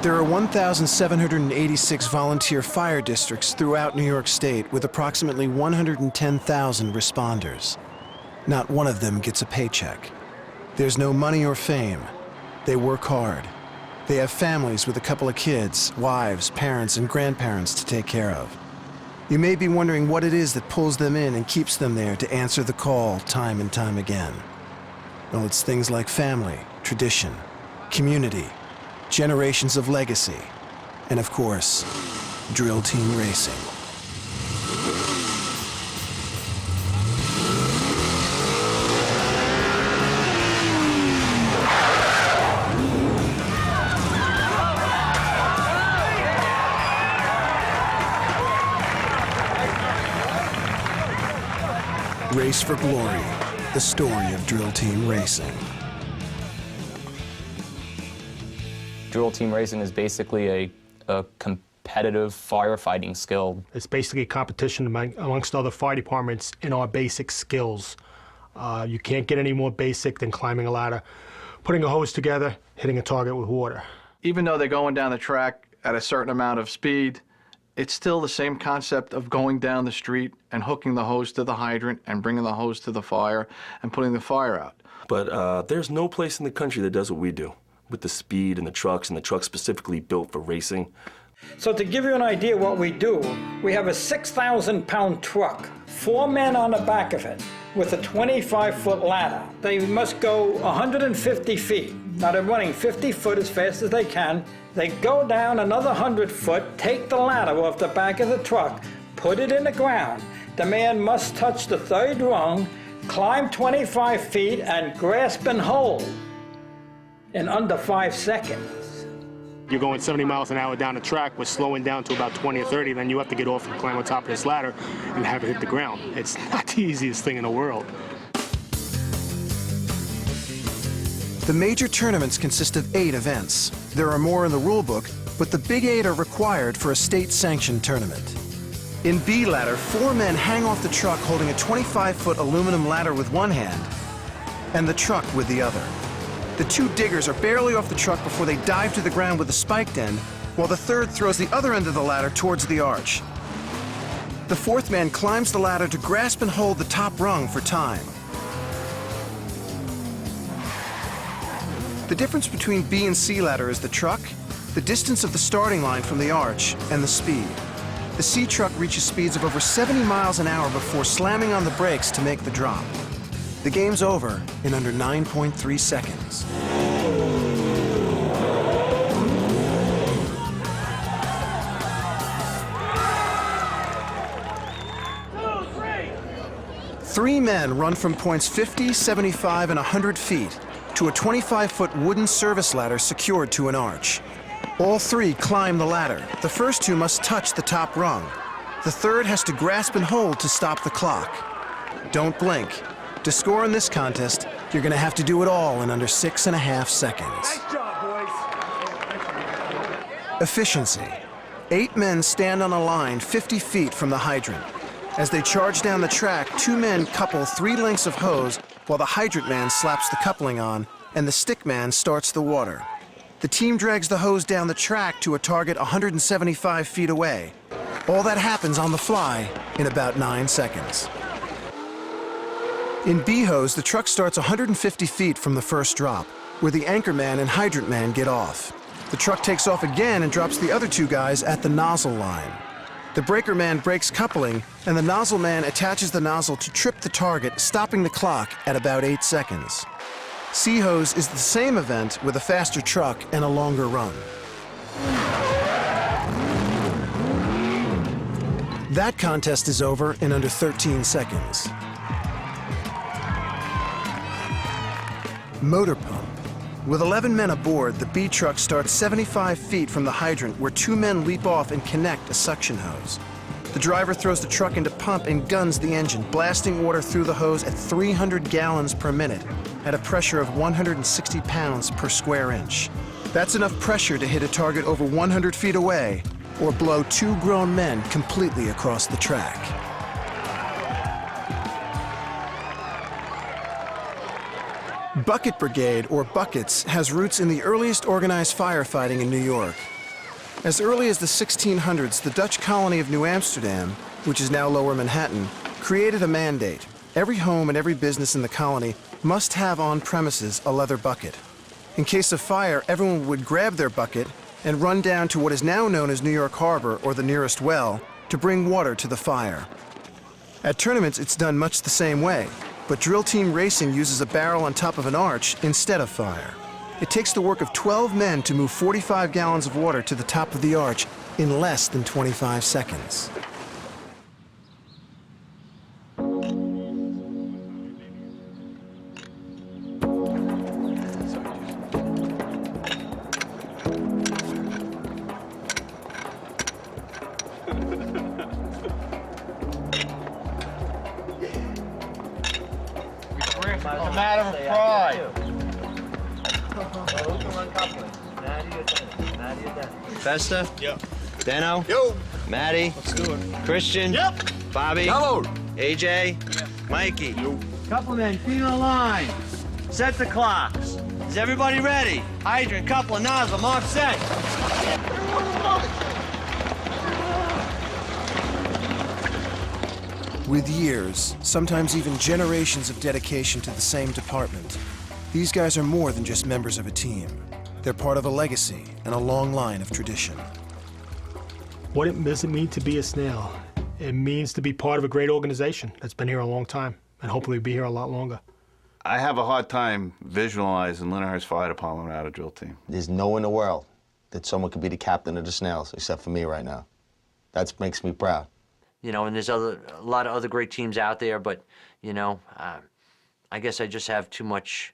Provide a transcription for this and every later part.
There are 1,786 volunteer fire districts throughout New York State with approximately 110,000 responders. Not one of them gets a paycheck. There's no money or fame. They work hard. They have families with a couple of kids, wives, parents, and grandparents to take care of. You may be wondering what it is that pulls them in and keeps them there to answer the call time and time again. Well, it's things like family, tradition, community, generations of legacy, and of course, drill team racing. Race for Glory, the story of drill team racing. Drill team racing is basically a competitive firefighting skill. It's basically a competition amongst other fire departments in our basic skills. You can't get any more basic than climbing a ladder, putting a hose together, hitting a target with water. Even though they're going down the track at a certain amount of speed, it's still the same concept of going down the street and hooking the hose to the hydrant and bringing the hose to the fire and putting the fire out. But there's no place in the country that does what we do, with the speed and the trucks specifically built for racing. So to give you an idea what we do, we have a 6,000-pound truck, 4 men on the back of it, with a 25-foot ladder. They must go 150 feet. Now they're running 50 foot as fast as they can. They go down another 100 foot, take the ladder off the back of the truck, put it in the ground. The man must touch the 3rd rung, climb 25 feet, and grasp and hold in under 5 seconds. You're going 70 miles an hour down the track, we're slowing down to about 20 or 30, then you have to get off and climb on top of this ladder and have it hit the ground. It's not the easiest thing in the world. The major tournaments consist of 8 events. There are more in the rule book, but the big 8 are required for a state-sanctioned tournament. In B ladder, 4 men hang off the truck holding a 25-foot aluminum ladder with one hand and the truck with the other. The 2 diggers are barely off the truck before they dive to the ground with the spiked end, while the 3rd throws the other end of the ladder towards the arch. The 4th man climbs the ladder to grasp and hold the top rung for time. The difference between B and C ladder is the truck, the distance of the starting line from the arch, and the speed. The C truck reaches speeds of over 70 miles an hour before slamming on the brakes to make the drop. The game's over in under 9.3 seconds. Three men run from points 50, 75, and 100 feet to a 25-foot wooden service ladder secured to an arch. All 3 climb the ladder. The first 2 must touch the top rung. The 3rd has to grasp and hold to stop the clock. Don't blink. To score in this contest, you're going to have to do it all in under 6.5 seconds. Nice job, boys. Efficiency. 8 men stand on a line 50 feet from the hydrant. As they charge down the track, 2 men couple 3 lengths of hose while the hydrant man slaps the coupling on and the stick man starts the water. The team drags the hose down the track to a target 175 feet away. All that happens on the fly in about 9 seconds. In B hose, the truck starts 150 feet from the first drop, where the anchor man and hydrant man get off. The truck takes off again and drops the other 2 guys at the nozzle line. The breaker man breaks coupling, and the nozzle man attaches the nozzle to trip the target, stopping the clock at about 8 seconds. C hose is the same event with a faster truck and a longer run. That contest is over in under 13 seconds. Motor pump. With 11 men aboard, the B truck starts 75 feet from the hydrant where 2 men leap off and connect a suction hose. The driver throws the truck into pump and guns the engine, blasting water through the hose at 300 gallons per minute at a pressure of 160 pounds per square inch. That's enough pressure to hit a target over 100 feet away or blow 2 grown men completely across the track. Bucket Brigade, or Buckets, has roots in the earliest organized firefighting in New York. As early as the 1600s, the Dutch colony of New Amsterdam, which is now Lower Manhattan, created a mandate. Every home and every business in the colony must have on premises a leather bucket. In case of fire, everyone would grab their bucket and run down to what is now known as New York Harbor or the nearest well to bring water to the fire. At tournaments, it's done much the same way, but drill team racing uses a barrel on top of an arch instead of fire. It takes the work of 12 men to move 45 gallons of water to the top of the arch in less than 25 seconds. It's a matter of pride. Festa? Yep. Benno? Yo. Maddie? Let's do it. Christian? Yep. Bobby? Hello. AJ? Yeah. Mikey? Yo. Couple men, feet on the line. Set the clocks. Is everybody ready? Hydrant, couple of nozzle, mark set. With years, sometimes even generations of dedication to the same department, these guys are more than just members of a team. They're part of a legacy and a long line of tradition. What does it mean to be a snail? It means to be part of a great organization that's been here a long time and hopefully be here a lot longer. I have a hard time visualizing Lyndhurst Fire Department without a drill team. There's no one in the world that someone could be the captain of the Snails except for me right now. That makes me proud. You know, and there's a lot of other great teams out there, but, you know, I guess I just have too much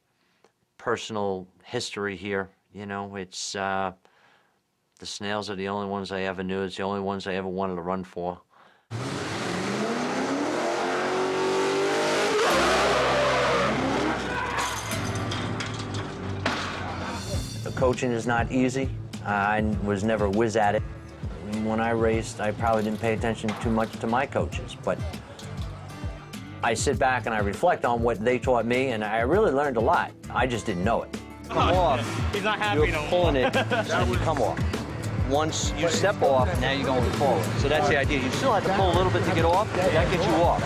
personal history here. You know, it's, the Snails are the only ones I ever knew. It's the only ones I ever wanted to run for. The coaching is not easy. I was never a whiz at it. When I raced, I probably didn't pay attention too much to my coaches, but I sit back and I reflect on what they taught me, and I really learned a lot. I just didn't know it. Come off. He's not happy You're pulling it, and you come off. Once you step off, now you're going forward. So that's the idea. You still have to pull a little bit to get off, but that gets you off.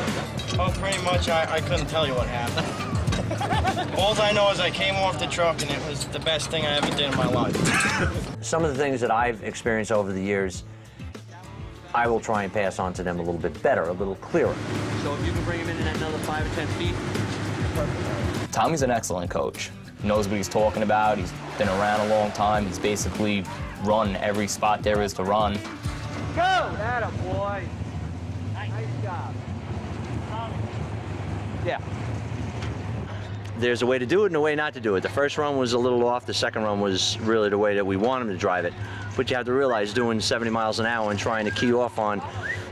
Oh, pretty much, I couldn't tell you what happened. All I know is I came off the truck, and it was the best thing I ever did in my life. Some of the things that I've experienced over the years, I will try and pass on to them a little bit better, a little clearer. So if you can bring him in at another 5 or 10 feet, perfect. Tommy's an excellent coach. He knows what he's talking about. He's been around a long time. He's basically run every spot there is to run. Go! Atta boy. Nice job. Yeah. There's a way to do it and a way not to do it. The first run was a little off. The second run was really the way that we want him to drive it. But you have to realize doing 70 miles an hour and trying to key off on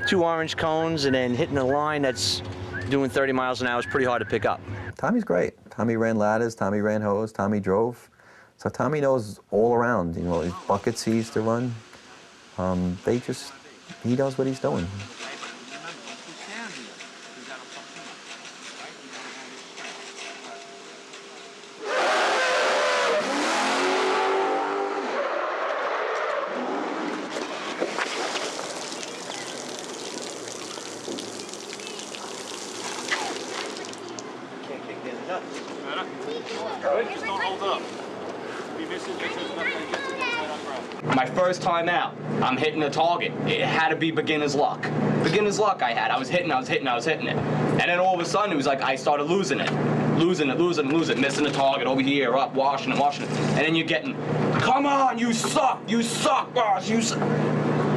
2 orange cones and then hitting a line that's doing 30 miles an hour is pretty hard to pick up. Tommy's great. Tommy ran ladders, Tommy ran hose, Tommy drove. So Tommy knows all around, you know, his buckets he used to run. He knows what he's doing. My first time out, I'm hitting a target. It had to be beginner's luck. Beginner's luck I had. I was hitting it. And then all of a sudden, it was like I started losing it. Losing it, missing the target over here, up, washing it. And then you're getting, come on, you suck, boss, you suck.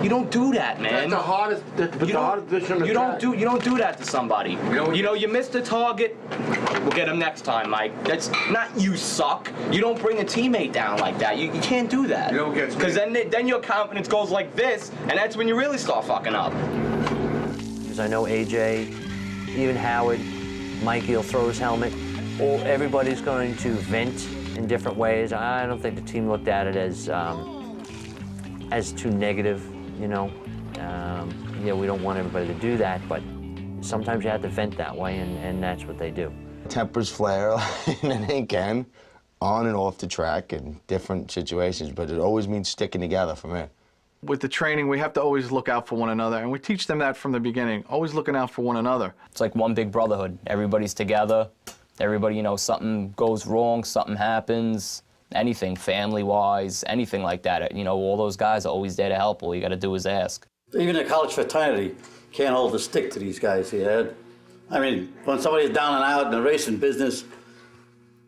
You don't do that, man. That's the hardest, you don't do that to somebody. You know, you missed the target. We'll get him next time, Mike. That's not you suck. You don't bring a teammate down like that. You can't do that. You don't get because then your confidence goes like this, and that's when you really start fucking up. Because I know AJ, even Howard, Mikey will throw his helmet. Everybody's going to vent in different ways. I don't think the team looked at it as too negative, you know. Yeah, we don't want everybody to do that, but sometimes you have to vent that way, and that's what they do. Tempers flare and they can, on and off the track in different situations, but it always means sticking together for me. With the training, we have to always look out for one another, and we teach them that from the beginning, always looking out for one another. It's like one big brotherhood. Everybody's together. Everybody, you know, something goes wrong, something happens, anything family-wise, anything like that. You know, all those guys are always there to help. All you got to do is ask. Even the college fraternity can't hold a stick to these guys here. I mean, when somebody's down and out in the racing business,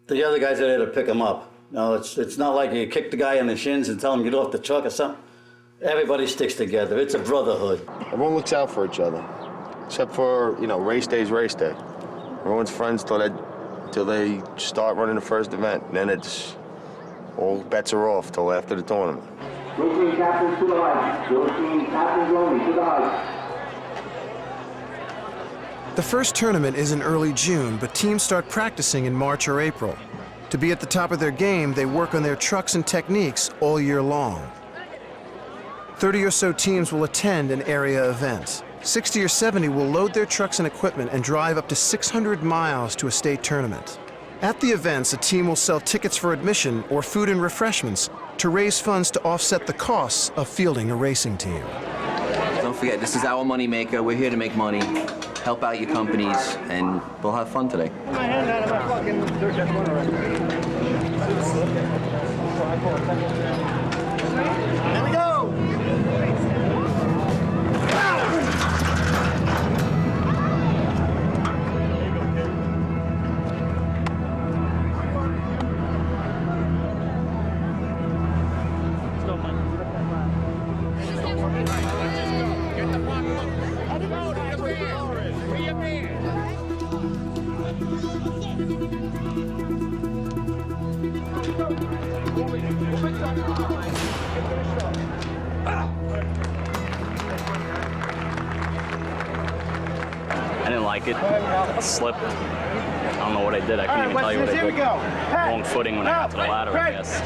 the other guys are there to pick them up. No, it's not like you kick the guy in the shins and tell him get off the truck or something. Everybody sticks together. It's a brotherhood. Everyone looks out for each other, except for, you know, race day's race day. Everyone's friends till they start running the first event. Then it's all bets are off till after the tournament. Your team captains to the right. Your team captains only to the right. The first tournament is in early June, but teams start practicing in March or April. To be at the top of their game, they work on their trucks and techniques all year long. 30 or so teams will attend an area event. 60 or 70 will load their trucks and equipment and drive up to 600 miles to a state tournament. At the events, a team will sell tickets for admission or food and refreshments to raise funds to offset the costs of fielding a racing team. Don't forget, this is our money maker. We're here to make money, help out your companies, and we'll have fun today. Here we go! I didn't like it. I slipped. I don't know what I did. I couldn't even tell you what I did. Wrong footing when I got to the ladder, I guess.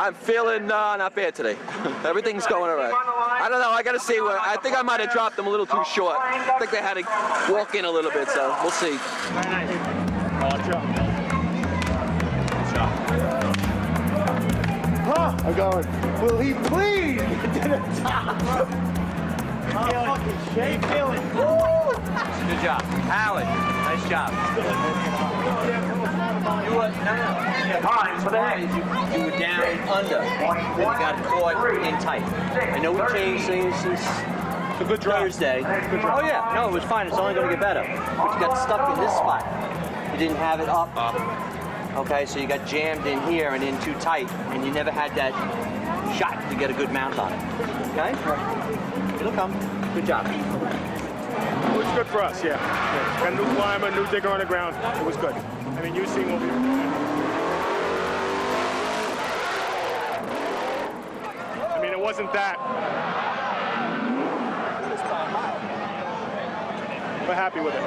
I'm feeling not bad today. Everything's going all right. I don't know. I got to see where. I think I might have dropped them a little too short. I think they had to walk in a little bit, so we'll see. I'm going. Will he please get to the top? Good job. Howard, nice job. You were, time for the head. You were down under. Then you got caught in tight. I know we changed things since Thursday. Oh yeah, no, it was fine. It's only going to get better. But you got stuck in this spot. You didn't have it up. Okay, so you got jammed in here and in too tight, and you never had that shot to get a good mount on it. Okay? It'll come. Good job. It was good for us, yeah. Got a new climber, new digger on the ground. It was good. I mean, you seen what we were. I mean, it wasn't that. We're happy with it.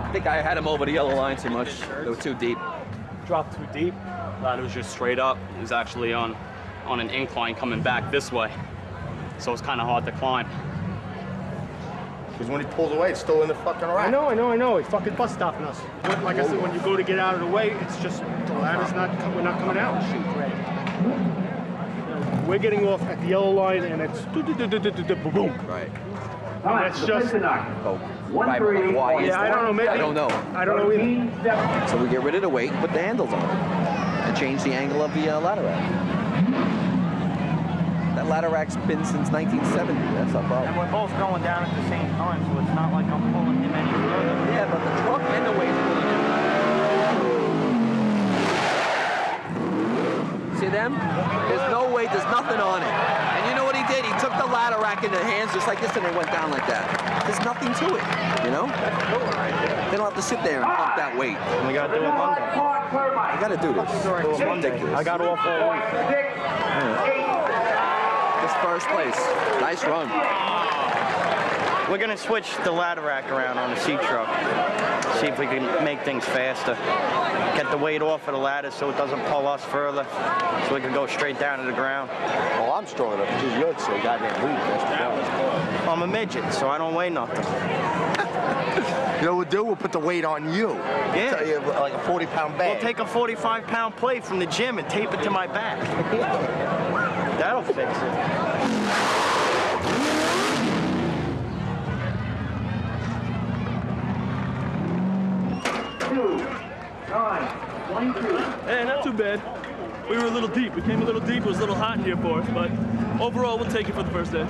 I think I had him over the yellow line too much. They were too deep. Dropped too deep. Ladder was just straight up. It was actually on an incline coming back this way. So it's kind of hard to climb. Because when he pulls away, it's still in the fucking rack. I know. He fucking bus stopping us. But like I said, when you go to get out of the way, it's just the ladder's we're not coming out. We're getting off at the yellow line, and it's boom. Right. And that's just. Why is Yeah, I that? don't know. Maybe. I don't know. I don't know either. So we get rid of the weight, put the handles on it, and change the angle of the ladder rack. That ladder rack's been since 1970. That's our problem. And we're both going down at the same time, so it's not like I'm pulling him any further. Yeah, but the truck and the weight's pulling him. See them? There's no weight, there's nothing on it. And you know what he did? He took the ladder rack in the hands just like this and it went down like that. There's nothing to it, you know? They don't have to sit there and pump that weight. And we gotta do it Monday. You gotta do this. It's ridiculous. I got off all week. This first place. Nice run. We're gonna switch the ladder rack around on the C truck. See if we can make things faster. Get the weight off of the ladder so it doesn't pull us further, so we can go straight down to the ground. Well, I'm strong enough. It's just you're so goddamn weak. That's I'm a midget, so I don't weigh nothing. You know what we'll do? We'll put the weight on you. Yeah. Tell you like a 40-pound bag. We'll take a 45-pound plate from the gym and tape it to my back. That'll fix it. Hey, not too bad. We were a little deep. We came a little deep. It was a little hot in here for us, but overall, we'll take it for the first day.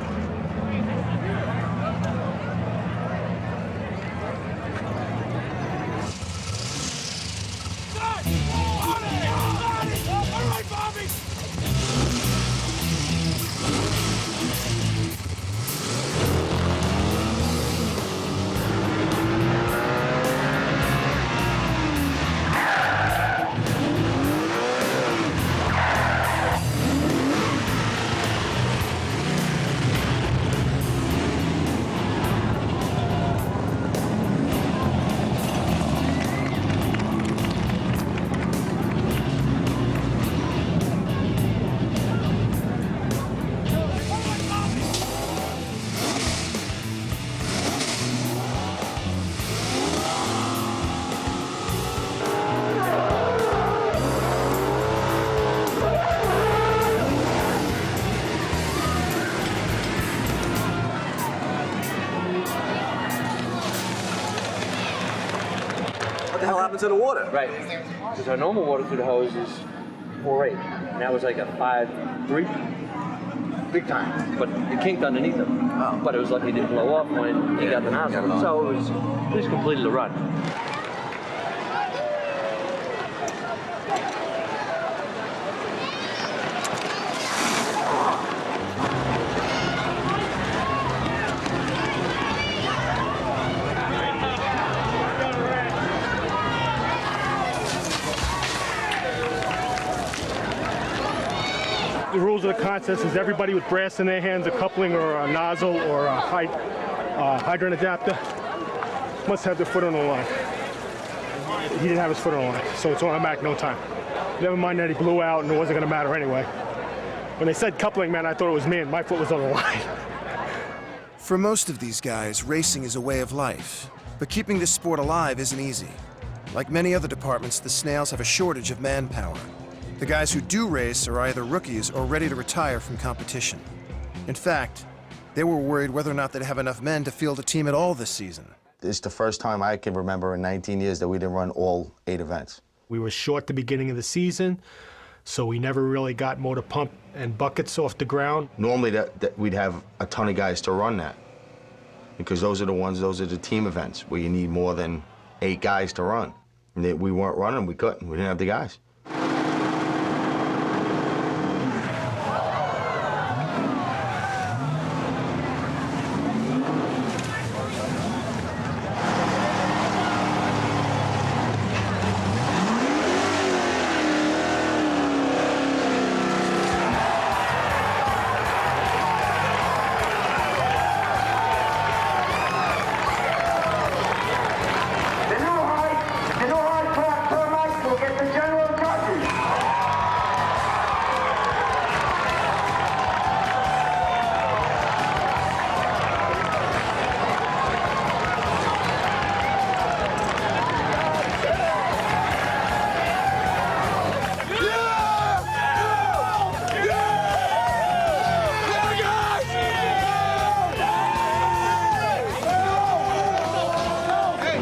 What the hell happened to the water? Right. Because our normal water through the hose is 4.8. And that was like a 5.3. Big time. But it kinked underneath him. Oh. But it was like he didn't blow off when he got the nozzle. So it was completed the run. The rules of the contest is everybody with brass in their hands, a coupling or a nozzle or a hydrant adapter, must have their foot on the line. He didn't have his foot on the line, so it's automatic, no time. Never mind that he blew out and it wasn't going to matter anyway. When they said coupling, man, I thought it was me and my foot was on the line. For most of these guys, racing is a way of life. But keeping this sport alive isn't easy. Like many other departments, the Snails have a shortage of manpower. The guys who do race are either rookies or ready to retire from competition. In fact, they were worried whether or not they'd have enough men to field a team at all this season. It's the first time I can remember in 19 years that we didn't run all 8 events. We were short the beginning of the season, so we never really got motor pump and buckets off the ground. Normally that we'd have a ton of guys to run that, because those are the team events where you need more than 8 guys to run. And we weren't running, we couldn't, we didn't have the guys. The new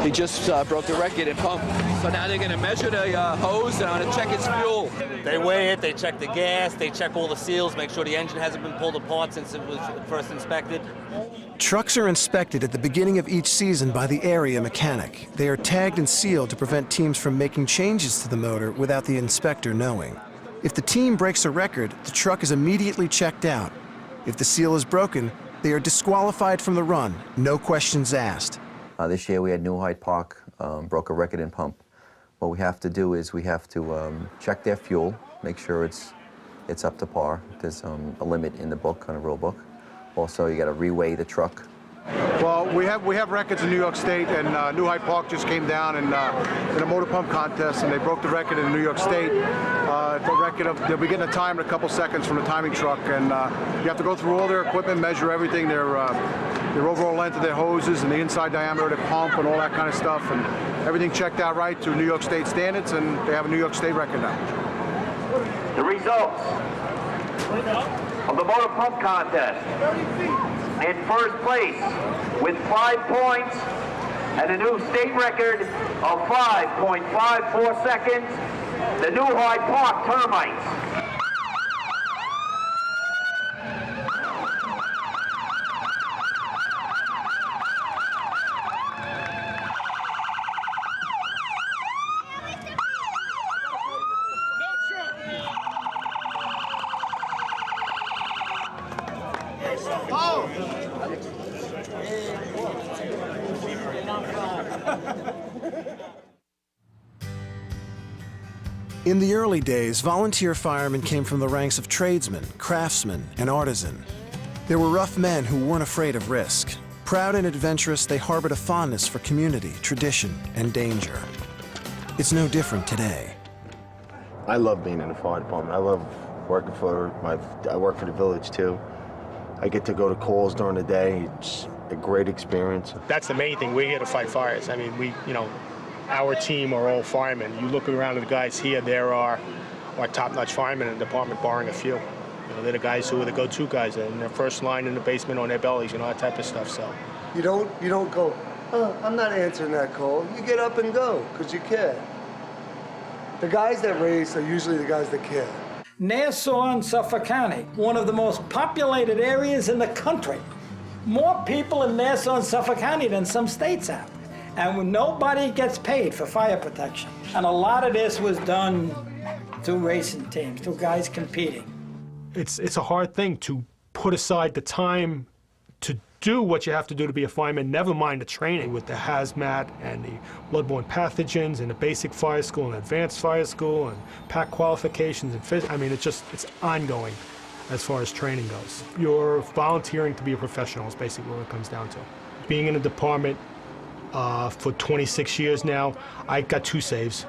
He just broke the record in pump. So now they're going to measure the hose and I'm going to check its fuel. They weigh it, they check the gas, they check all the seals, make sure the engine hasn't been pulled apart since it was first inspected. Trucks are inspected at the beginning of each season by the area mechanic. They are tagged and sealed to prevent teams from making changes to the motor without the inspector knowing. If the team breaks a record, the truck is immediately checked out. If the seal is broken, they are disqualified from the run, no questions asked. This year we had New Hyde Park, broke a record in pump. What we have to do is we have to check their fuel, make sure it's up to par. There's a limit in the book, on the rule book. Also, you got to reweigh the truck. Well, we have records in New York State, and New Hyde Park just came down in a motor pump contest, and they broke the record in New York State. The record of they'll be getting a time in a couple seconds from the timing truck, and you have to go through all their equipment, measure everything, their overall length of their hoses and the inside diameter of their pump and all that kind of stuff, and everything checked out right to New York State standards, and they have a New York State record now. The results of the motor pump contest. In first place with 5 points and a new state record of 5.54 seconds, the New Hyde Park Termites. In the early days, volunteer firemen came from the ranks of tradesmen, craftsmen, and artisan. They were rough men who weren't afraid of risk. Proud and adventurous, they harbored a fondness for community, tradition, and danger. It's no different today. I love being in the fire department. I love working I work for the village too. I get to go to calls during the day. It's a great experience. That's the main thing. We're here to fight fires. I mean, our team are all firemen. You look around at the guys here, there are our top-notch firemen in the department, barring a few. They're the guys who are the go-to guys. They're in their first line in the basement on their bellies, that type of stuff. So you don't go, oh, I'm not answering that call. You get up and go, because you care. The guys that race are usually the guys that care. Nassau and Suffolk County, one of the most populated areas in the country. More people in Nassau and Suffolk County than some states have. And nobody gets paid for fire protection. And a lot of this was done through racing teams, through guys competing. It's a hard thing to put aside the time to do what you have to do to be a fireman, never mind the training with the hazmat and the bloodborne pathogens and the basic fire school and advanced fire school and PAC qualifications and I mean, it's ongoing as far as training goes. You're volunteering to be a professional is basically what it comes down to. Being in a department for 26 years now, I got 2 saves.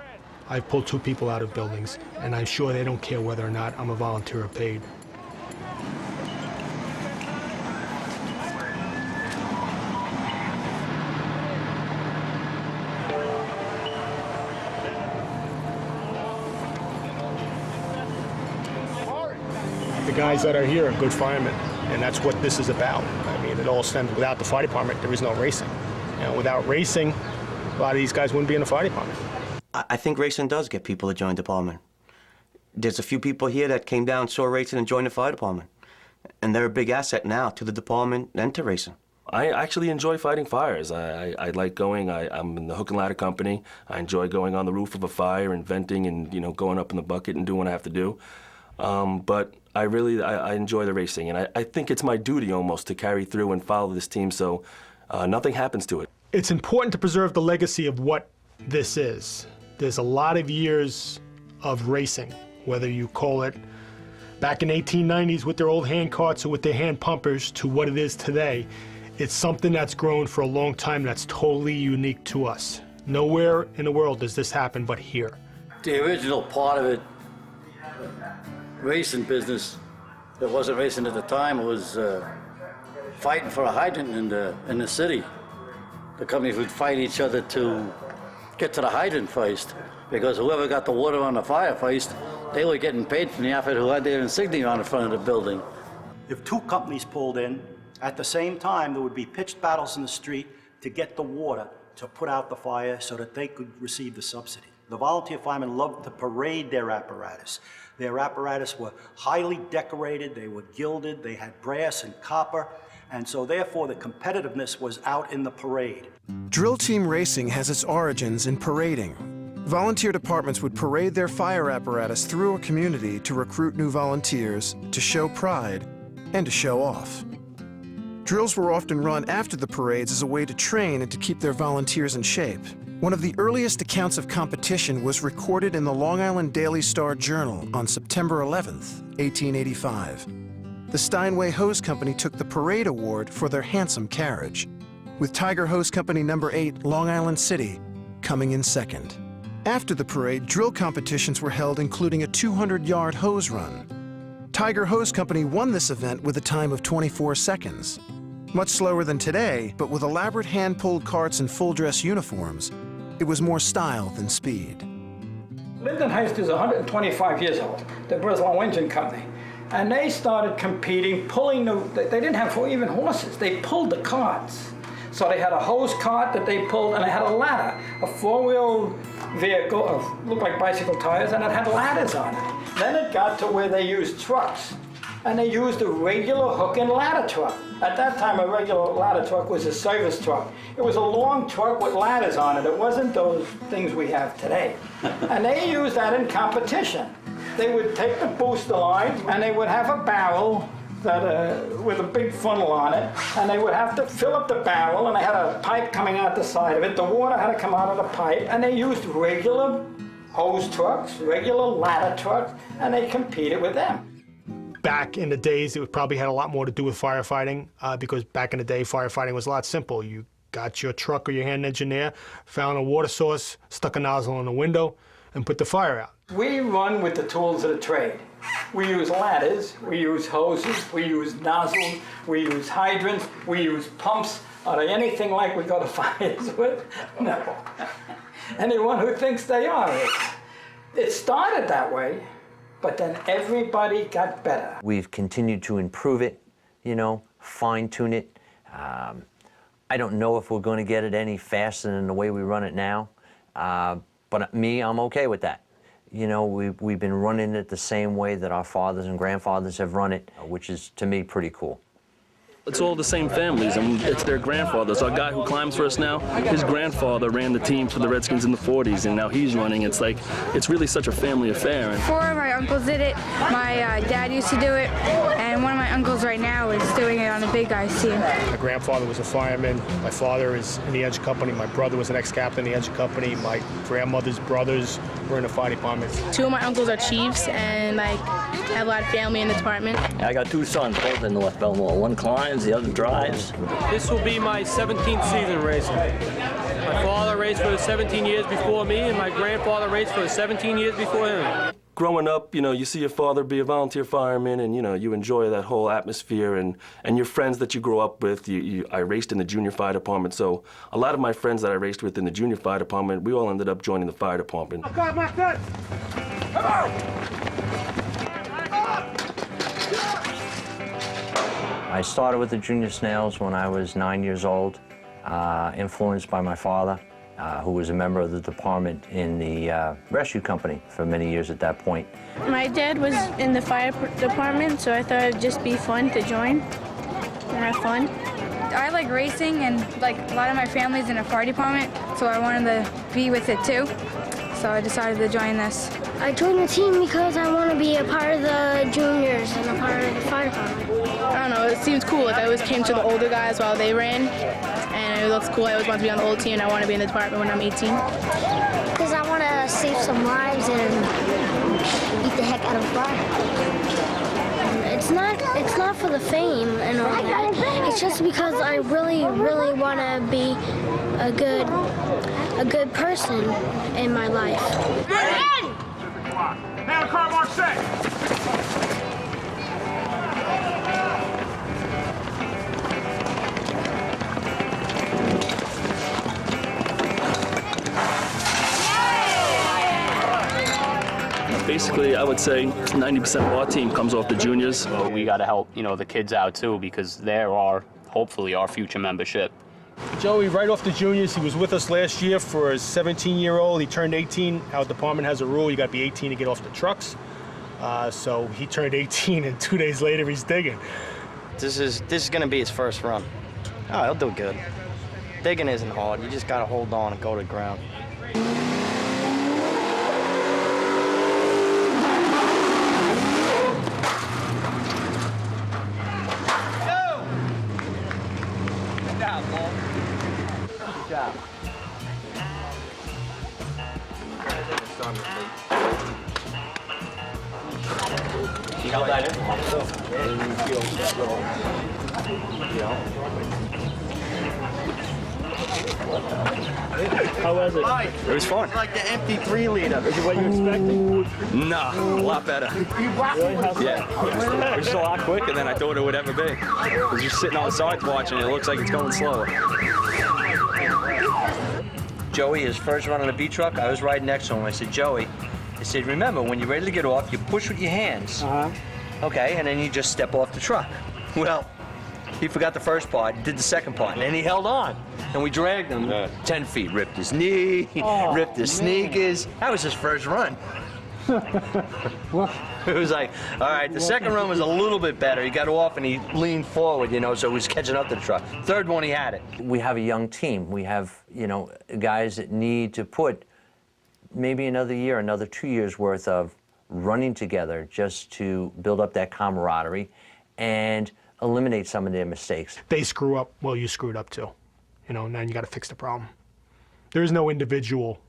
I've pulled 2 people out of buildings, and I'm sure they don't care whether or not I'm a volunteer or paid. The guys that are here are good firemen, and that's what this is about. I mean, it all stems, without the fire department, there is no racing. Without racing, a lot of these guys wouldn't be in the fire department. I think racing does get people to join the department. There's a few people here that came down, saw racing, and joined the fire department. And they're a big asset now to the department and to racing. I actually enjoy fighting fires. I like going. I'm in the hook and ladder company. I enjoy going on the roof of a fire and venting and going up in the bucket and doing what I have to do. But I enjoy the racing, and I think it's my duty almost to carry through and follow this team so nothing happens to it. It's important to preserve the legacy of what this is. There's a lot of years of racing, whether you call it back in 1890s with their old hand carts or with their hand pumpers to what it is today. It's something that's grown for a long time that's totally unique to us. Nowhere in the world does this happen but here. The original part of it, racing business, it wasn't racing at the time, it was fighting for a hydrant in the city. The companies would fight each other to get to the hydrant first, because whoever got the water on the fire first, they were getting paid from the outfit who had their insignia on the front of the building. If 2 companies pulled in, at the same time, there would be pitched battles in the street to get the water to put out the fire so that they could receive the subsidy. The volunteer firemen loved to parade their apparatus. Their apparatus were highly decorated, they were gilded, they had brass and copper, and so therefore the competitiveness was out in the parade. Drill team racing has its origins in parading. Volunteer departments would parade their fire apparatus through a community to recruit new volunteers, to show pride, and to show off. Drills were often run after the parades as a way to train and to keep their volunteers in shape. One of the earliest accounts of competition was recorded in the Long Island Daily Star Journal on September 11th, 1885. The Steinway Hose Company took the parade award for their handsome carriage, with Tiger Hose Company number 8, Long Island City, coming in second. After the parade, drill competitions were held, including a 200-yard hose run. Tiger Hose Company won this event with a time of 24 seconds. Much slower than today, but with elaborate hand-pulled carts and full-dress uniforms, it was more style than speed. Linden Heist is 125 years old, the Breslau Engine Company. And they started competing, they didn't have even horses, they pulled the carts. So they had a hose cart that they pulled, and they had a ladder, a four-wheel vehicle, looked like bicycle tires, and it had ladders on it. Then it got to where they used trucks, and they used a regular hook and ladder truck. At that time, a regular ladder truck was a service truck. It was a long truck with ladders on it. It wasn't those things we have today. And they used that in competition. They would take the booster line, and they would have a barrel that, with a big funnel on it, and they would have to fill up the barrel, and they had a pipe coming out the side of it. The water had to come out of the pipe, and they used regular hose trucks, regular ladder trucks, and they competed with them. Back in the days, it probably had a lot more to do with firefighting, because back in the day, firefighting was a lot simple. You got your truck or your hand engineer, found a water source, stuck a nozzle in the window, and put the fire out. We run with the tools of the trade. We use ladders, we use hoses, we use nozzles, we use hydrants, we use pumps. Are they anything like we go to fires with? No. Anyone who thinks they are is. It started that way, but then everybody got better. We've continued to improve it, fine-tune it. I don't know if we're going to get it any faster than the way we run it now, but I'm okay with that. We've been running it the same way that our fathers and grandfathers have run it, which is, to me, pretty cool. It's all the same families, and it's their grandfathers. Our guy who climbs for us now, his grandfather ran the team for the Redskins in the 40s, and now he's running. It's really such a family affair. Four of my uncles did it. My dad used to do it, and one of my uncles right now is doing it on the big guys team. My grandfather was a fireman. My father is in the engine company. My brother was an ex-captain in the engine company. My grandmother's brothers were in the fire department. Two of my uncles are chiefs, and have a lot of family in the department. I got two sons, both in North Belmore. One climbs, the other drives. This will be my 17th season racing. My father raced for 17 years before me, and my grandfather raced for 17 years before him. Growing up, you see your father be a volunteer fireman, and you enjoy that whole atmosphere, and your friends that you grow up with. I raced in the junior fire department, so a lot of my friends that I raced with in the junior fire department, we all ended up joining the fire department. Come on! I started with the Junior Snails when I was 9 years old, influenced by my father, who was a member of the department in the rescue company for many years at that point. My dad was in the fire department, so I thought it'd just be fun to join and have fun. I like racing, and a lot of my family's in a fire department, so I wanted to be with it too. So I decided to join this. I joined the team because I want to be a part of the juniors and a part of the fire department. I don't know, it seems cool. I always came to the older guys while they ran, and it looks cool. I always want to be on the old team, and I want to be in the department when I'm 18. Because I want to save some lives and beat the heck out of fire. It's not for the fame and all that. It's just because I really, really want to be a good person in my life. Now car march set! Basically, I would say 90% of our team comes off the juniors. We got to help, the kids out too, because they're hopefully our future membership. Joey, right off the juniors, he was with us last year for his 17-year-old. He turned 18. Our department has a rule, you got to be 18 to get off the trucks. So he turned 18, and 2 days later, he's digging. This is going to be his first run. Oh, he'll do good. Digging isn't hard. You just got to hold on and go to the ground. Good job. You held that in? How was it? It was fun. It's like the empty 3-liter. Is it what you expected? Nah, a lot better. Yeah. It was just a lot quicker than I thought it would ever be. I was just sitting on the sides watching it. It looks like it's going slower. Joey, his first run on a B truck, I was right next to him. I said, Joey, I said, remember, when you're ready to get off, you push with your hands. Okay, and then you just step off the truck. Well, he forgot the first part, did the second part, and then he held on. And we dragged him 10 feet, ripped his knee, ripped his sneakers. That was his first run. It was like, all right, the second run was a little bit better. He got off and he leaned forward, you know, so he was catching up to the truck. Third one, he had it. We have a young team. We have, you know, guys that need to put maybe another year, another 2 years worth of running together just to build up that camaraderie and eliminate some of their mistakes. They screw up, well, you screwed up too. You know, and then you got to fix the problem. There is no individual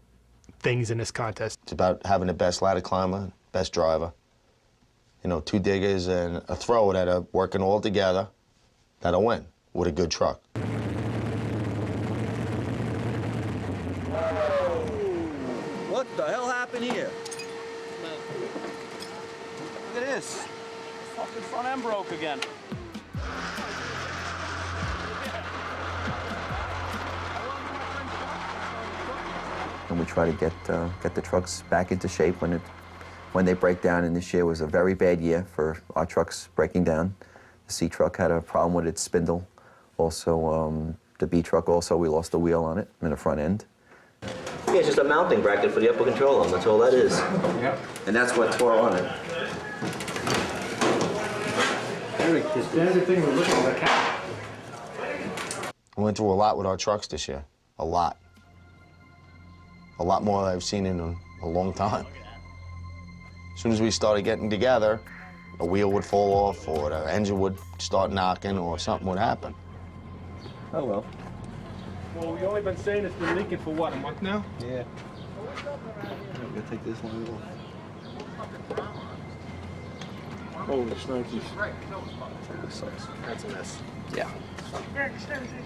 things in this contest. It's about having the best ladder climber, best driver. You know, 2 diggers and a thrower that are working all together that'll win with a good truck. What the hell happened here? Look at this. The fucking front end broke again. And we try to get the trucks back into shape when they break down. And this year was a very bad year for our trucks breaking down. The C truck had a problem with its spindle. Also, the B truck also, we lost the wheel on it in the front end. Yeah, it's just a mounting bracket for the upper control arm. That's all that is. Yep. And that's what tore on it. Eric, the standard thing we're looking at the cat. We went through a lot with our trucks this year. A lot. A lot more than I've seen in a long time. As soon as we started getting together, a wheel would fall off or the engine would start knocking or something would happen. Oh, well. Well, we've only been saying it's been leaking for what, a month now? Yeah. I'm gonna take this line off. Oh, the shnikes. That's a mess. Yeah.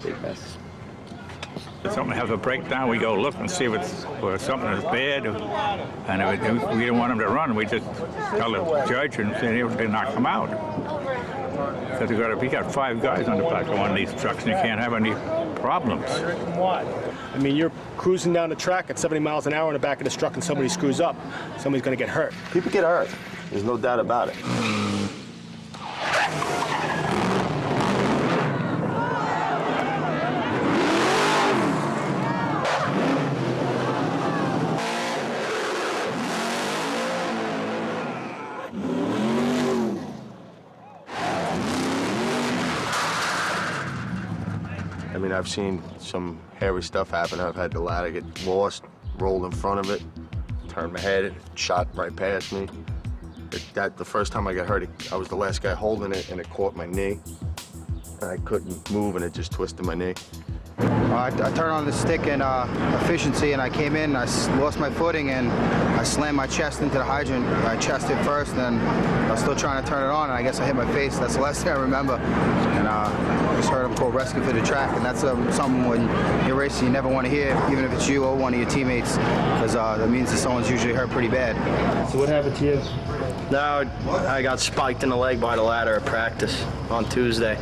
Big mess. If something has a breakdown, we go look and see if something is bad. And if we don't want them to run, we just tell the judge and say they knock them out. Because we got 5 guys on the back of one of these trucks and you can't have any problems. I mean, you're cruising down the track at 70 miles an hour in the back of this truck and somebody screws up. Somebody's going to get hurt. People get hurt. There's no doubt about it. I mean, I've seen some hairy stuff happen. I've had the ladder get lost, rolled in front of it, turned my head, it shot right past me. The first time I got hurt, I was the last guy holding it, and it caught my knee. I couldn't move, and it just twisted my knee. I turned on the stick in efficiency, and I came in, I lost my footing, and I slammed my chest into the hydrant. I chested first, and I was still trying to turn it on, and I guess I hit my face. That's the last thing I remember. And I just heard them call rescue for the track, and that's something when you're racing you never want to hear, even if it's you or one of your teammates, because that means that someone's usually hurt pretty bad. So what happened to you? No, I got spiked in the leg by the ladder at practice on Tuesday.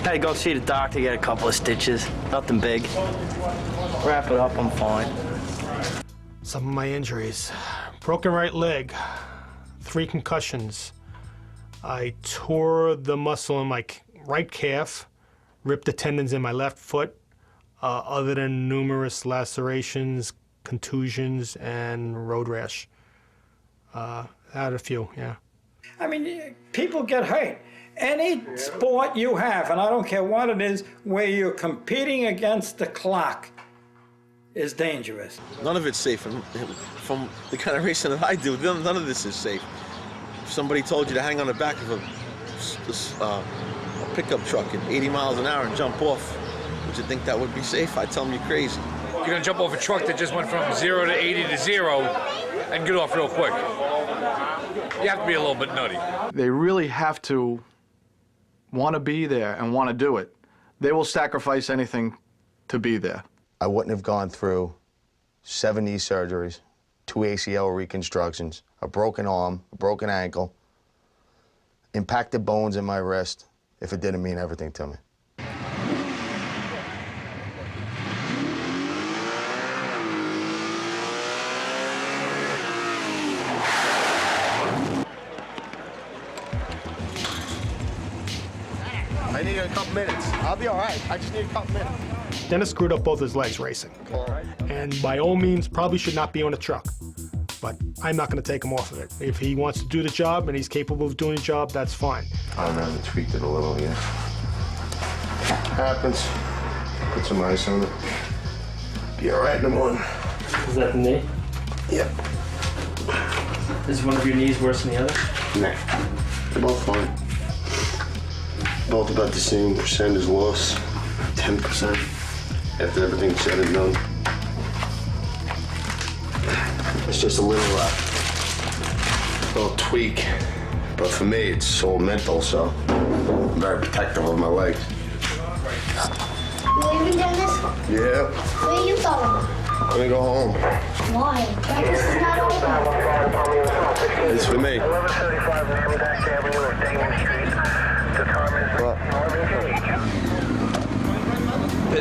Had to go see the doctor, get a couple of stitches. Nothing big. Wrap it up, I'm fine. Some of my injuries. Broken right leg, 3 concussions. I tore the muscle in my right calf, ripped the tendons in my left foot. other than numerous lacerations, contusions, and road rash. Had a few, yeah. I mean, people get hurt. Any sport you have, and I don't care what it is, where you're competing against the clock is dangerous. None of it's safe. And from the kind of racing that I do, none of this is safe. If somebody told you to hang on the back of a pickup truck at 80 miles an hour and jump off, would you think that would be safe? I'd tell them you're crazy. You're gonna jump off a truck that just went from 0 to 80 to 0 and get off real quick. You have to be a little bit nutty. They really have to want to be there and want to do it. They will sacrifice anything to be there. I wouldn't have gone through 7 knee surgeries, 2 ACL reconstructions, a broken arm, a broken ankle, impacted bones in my wrist if it didn't mean everything to me. I need a couple minutes. I'll be all right. I just need a couple minutes. Dennis screwed up both his legs racing. And by all means, probably should not be on a truck. But I'm not going to take him off of it. If he wants to do the job and he's capable of doing the job, that's fine. I might have tweaked it a little, yeah. Happens. Put some ice on it. Be all right in the morning. Is that the knee? Yep. Is one of your knees worse than the other? Nah. They're both fine. Both about the same percentage loss. 10% after everything's said and done. It's just a little tweak. But for me, it's all mental, so I'm very protective of my legs. You leaving, Dennis? Yeah. Where are you going? I'm gonna go home. Why? Practice is not over. It's for me.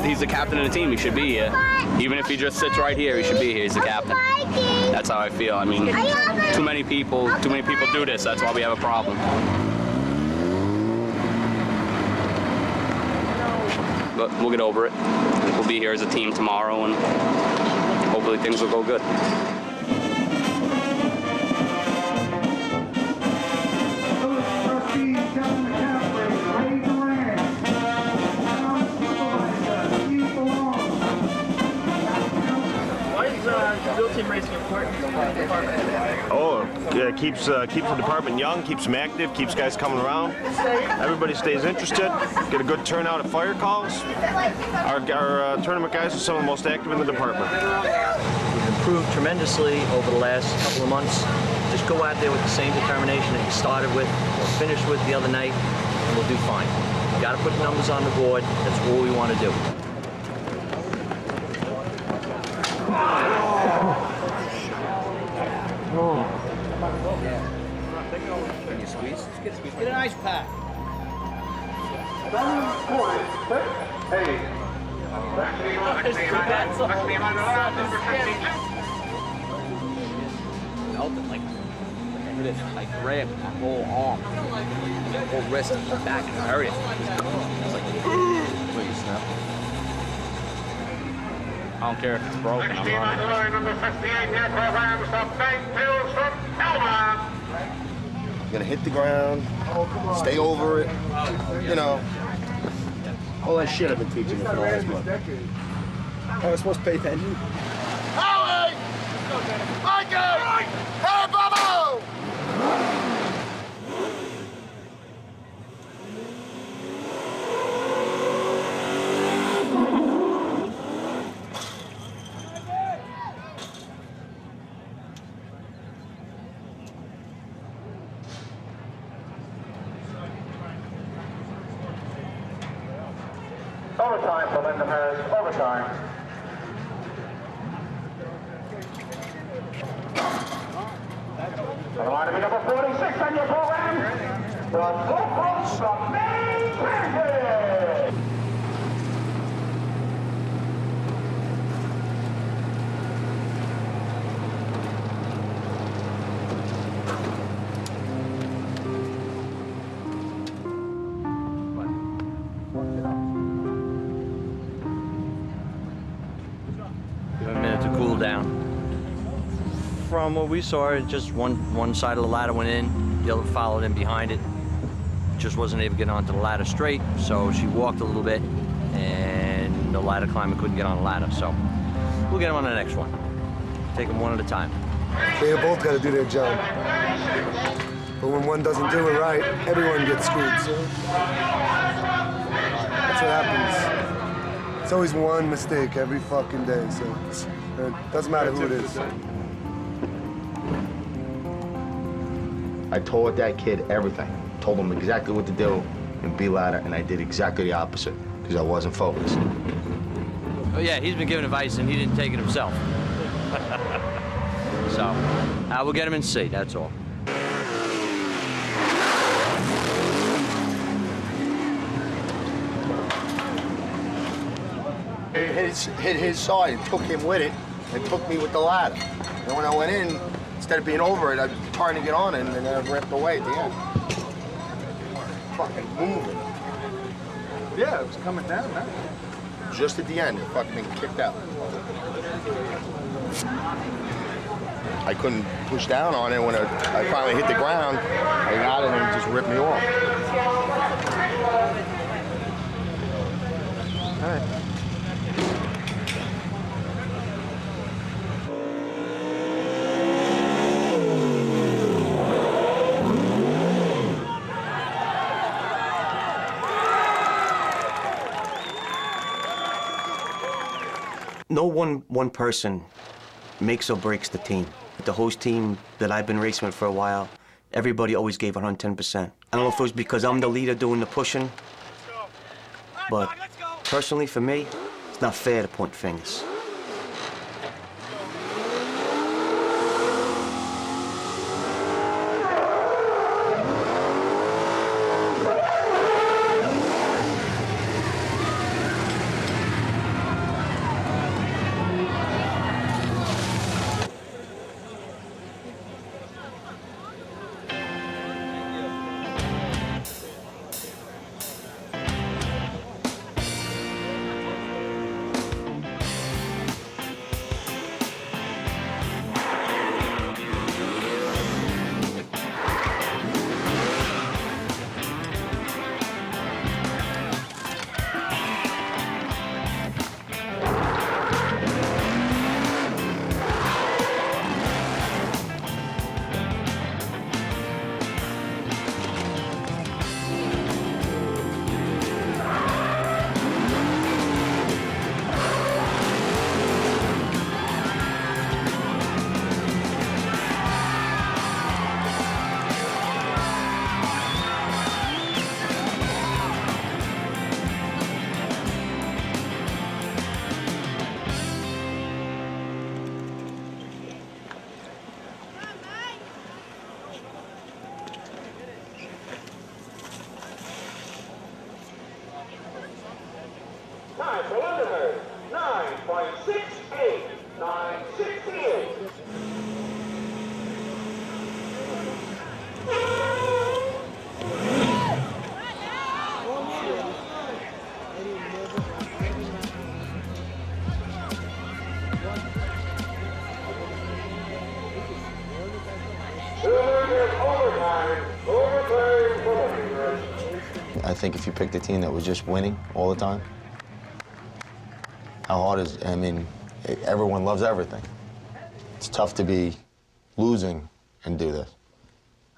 He's the captain of the team. He should be here. Even if he just sits right here, he should be here. He's the captain. That's how I feel. I mean, too many people do this. That's why we have a problem. But we'll get over it. We'll be here as a team tomorrow, and hopefully things will go good. Team racing important. Oh, yeah, keeps the department young, keeps them active, keeps guys coming around. Everybody stays interested. Get a good turnout at fire calls. Our tournament guys are some of the most active in the department. We've improved tremendously over the last couple of months. Just go out there with the same determination that you started with or finished with the other night, and we'll do fine. You got to put numbers on the board. That's all we want to do. Can you squeeze? Get an ice pack. Hey. Melted like I grabbed my whole arm, my whole wrist, and back, and it hurt it. I was like, wait, you snap? I don't care if it's broken, I'm running. You're gonna hit the ground, stay over it, you know. All that shit I've been teaching you for the last month. I was supposed to pay attention. Howie! Mikey! Hey, Bobo! Overtime for Linda Harris. Overtime. The line to be number 46 on your program. The Locals of Main Transit. cool down. From what we saw, it just one side of the ladder went in, the other followed in behind it. Just wasn't able to get onto the ladder straight, so she walked a little bit, and the ladder climber couldn't get on the ladder. So we'll get him on the next one. Take them one at a time. They both got to do their job. But when one doesn't do it right, everyone gets screwed. So that's what happens. It's always one mistake every fucking day. So it doesn't matter who it is. I told that kid everything. Told him exactly what to do in B ladder, and I did exactly the opposite because I wasn't focused. Oh yeah, he's been given advice and he didn't take it himself. So we'll get him in C, that's all. It hit his side and took him with it and took me with the ladder. And when I went in, instead of being over it, I was trying to get on it, and then I ripped away at the end. Fucking moving. Yeah, it was coming down now. Just at the end, it fucking kicked out. I couldn't push down on it. When I finally hit the ground, I got it and it just ripped me off. All right. No one person makes or breaks the team. The host team that I've been racing with for a while, everybody always gave 110%. I don't know if it was because I'm the leader doing the pushing, but personally for me, it's not fair to point fingers. Time preliminary, 9.68, 968. I think if you picked a team that was just winning all the time, how hard is it? I mean, everyone loves everything. It's tough to be losing and do this.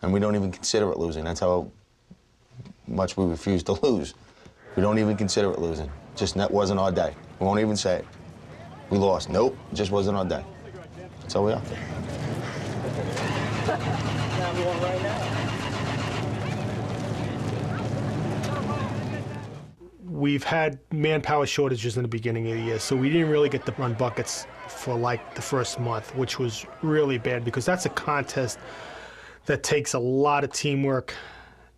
And we don't even consider it losing. That's how much we refuse to lose. We don't even consider it losing. Just that wasn't our day. We won't even say it. We lost. Nope, it just wasn't our day. That's how we are. We've had manpower shortages in the beginning of the year, so we didn't really get to run buckets for like the first month, which was really bad because that's a contest that takes a lot of teamwork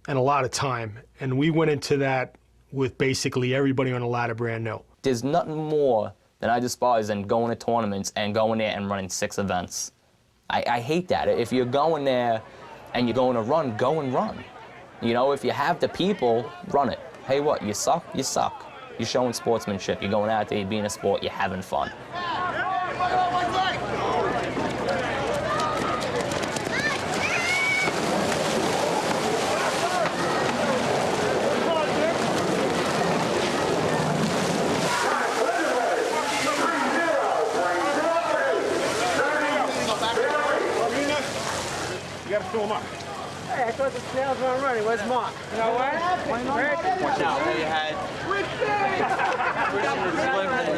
and a lot of time. And we went into that with basically everybody on the ladder brand new. There's nothing more that I despise than going to tournaments and going there and running 6 events. I hate that. If you're going there and you're going to run, go and run. You know, if you have the people, run it. Hey, what, you suck? You suck. You're showing sportsmanship. You're going out there, you're being a sport, you're having fun. You gotta fill them up. Hey, I thought the snails weren't running. Where's Mark? You know what? Where's No, you had.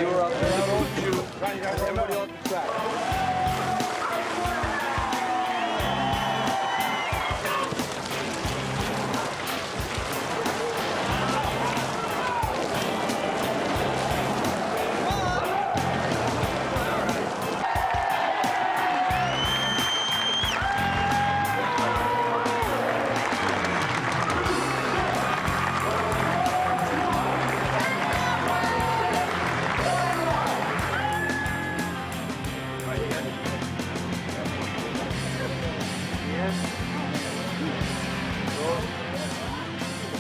You were up there. Everybody on the track.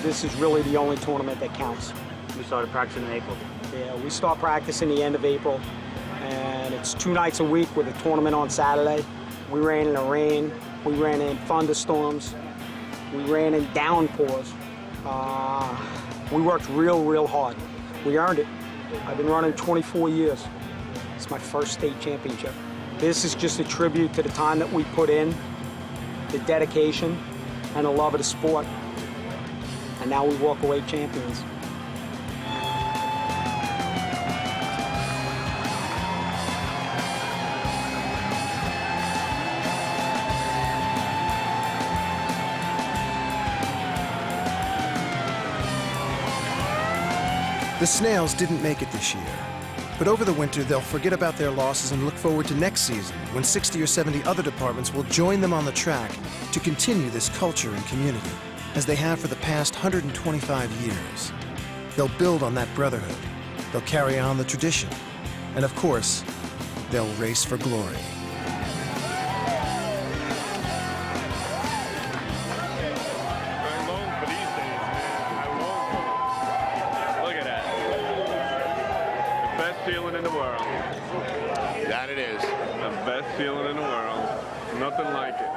This is really the only tournament that counts. We started practicing in April. Yeah, we start practicing the end of April, and it's 2 nights a week with a tournament on Saturday. We ran in the rain, we ran in thunderstorms, we ran in downpours. We worked real hard. We earned it. I've been running 24 years. It's my first state championship. This is just a tribute to the time that we put in, the dedication, and the love of the sport. And now we walk away champions. The Snails didn't make it this year. But over the winter, they'll forget about their losses and look forward to next season, when 60 or 70 other departments will join them on the track to continue this culture and community, as they have for the past 125 years. They'll build on that brotherhood. They'll carry on the tradition. And of course, they'll race for glory. Look at that. The best feeling in the world. That it is. The best feeling in the world. Nothing like it.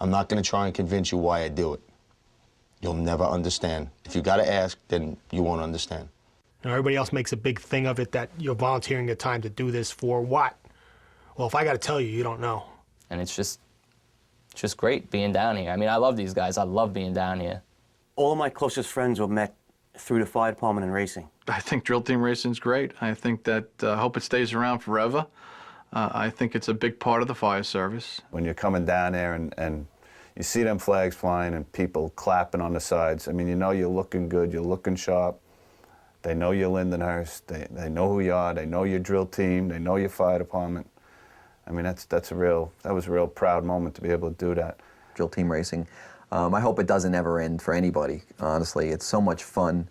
I'm not going to try and convince you why I do it. You'll never understand. If you got to ask, then you won't understand. You know, everybody else makes a big thing of it that you're volunteering your time to do this for what? Well, if I got to tell you, you don't know. And it's just great being down here. I mean, I love these guys. I love being down here. All of my closest friends were met through the fire department and racing. I think drill team racing's great. I think that, I hope it stays around forever. I think it's a big part of the fire service. When you're coming down there and you see them flags flying and people clapping on the sides, I mean, you know you're looking good, you're looking sharp. They know you're Lindenhurst, they know who you are, they know your drill team, they know your fire department. I mean, that was a real proud moment to be able to do that. Drill team racing. I hope it doesn't ever end for anybody, honestly. It's so much fun.